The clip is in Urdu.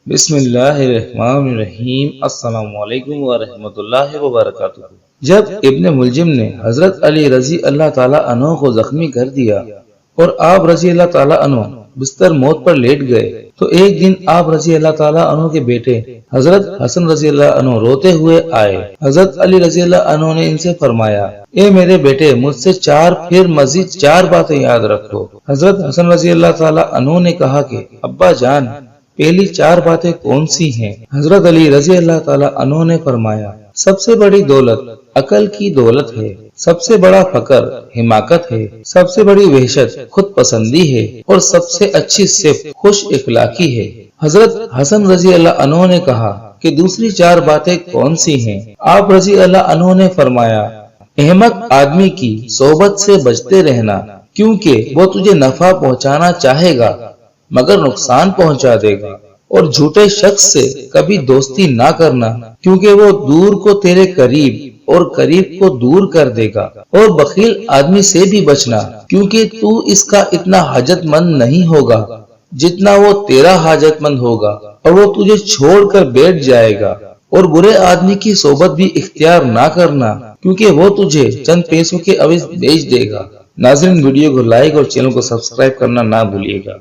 بسم اللہ الرحمن الرحیم۔ السلام علیکم ورحمۃ اللہ وبرکاتہ۔ جب ابن ملجم نے حضرت علی رضی اللہ تعالیٰ عنہ کو زخمی کر دیا اور آپ رضی اللہ تعالیٰ عنہ بستر موت پر لیٹ گئے تو ایک دن آپ رضی اللہ تعالیٰ عنہ کے بیٹے حضرت حسن رضی اللہ عنہ روتے ہوئے آئے۔ حضرت علی رضی اللہ عنہ نے ان سے فرمایا، اے میرے بیٹے، مجھ سے پھر مزید 4 باتیں یاد رکھو۔ حضرت حسن رضی اللہ تعالیٰ عنہ نے کہا کہ ابا جان، پہلی 4 باتیں کون سی ہیں؟ حضرت علی رضی اللہ تعالیٰ عنہ نے فرمایا، سب سے بڑی دولت عقل کی دولت ہے، سب سے بڑا فقر حماقت ہے، سب سے بڑی وحشت خود پسندی ہے، اور سب سے اچھی صفت خوش اخلاقی ہے۔ حضرت حسن رضی اللہ عنہ نے کہا کہ دوسری 4 باتیں کون سی ہیں؟ آپ رضی اللہ عنہ نے فرمایا، احمق آدمی کی صحبت سے بچتے رہنا، کیونکہ وہ تجھے نفع پہنچانا چاہے گا مگر نقصان پہنچا دے گا، اور جھوٹے شخص سے کبھی دوستی نہ کرنا، کیونکہ وہ دور کو تیرے قریب اور قریب کو دور کر دے گا، اور بخیل آدمی سے بھی بچنا، کیونکہ تو اس کا اتنا حاجت مند نہیں ہوگا جتنا وہ تیرا حاجت مند ہوگا، اور وہ تجھے چھوڑ کر بیٹھ جائے گا، اور برے آدمی کی صحبت بھی اختیار نہ کرنا، کیونکہ وہ تجھے چند پیسوں کے عوض بیچ دے گا۔ ناظرین، ویڈیو کو لائک اور چینل کو سبسکرائب کرنا نہ بھولیے گا۔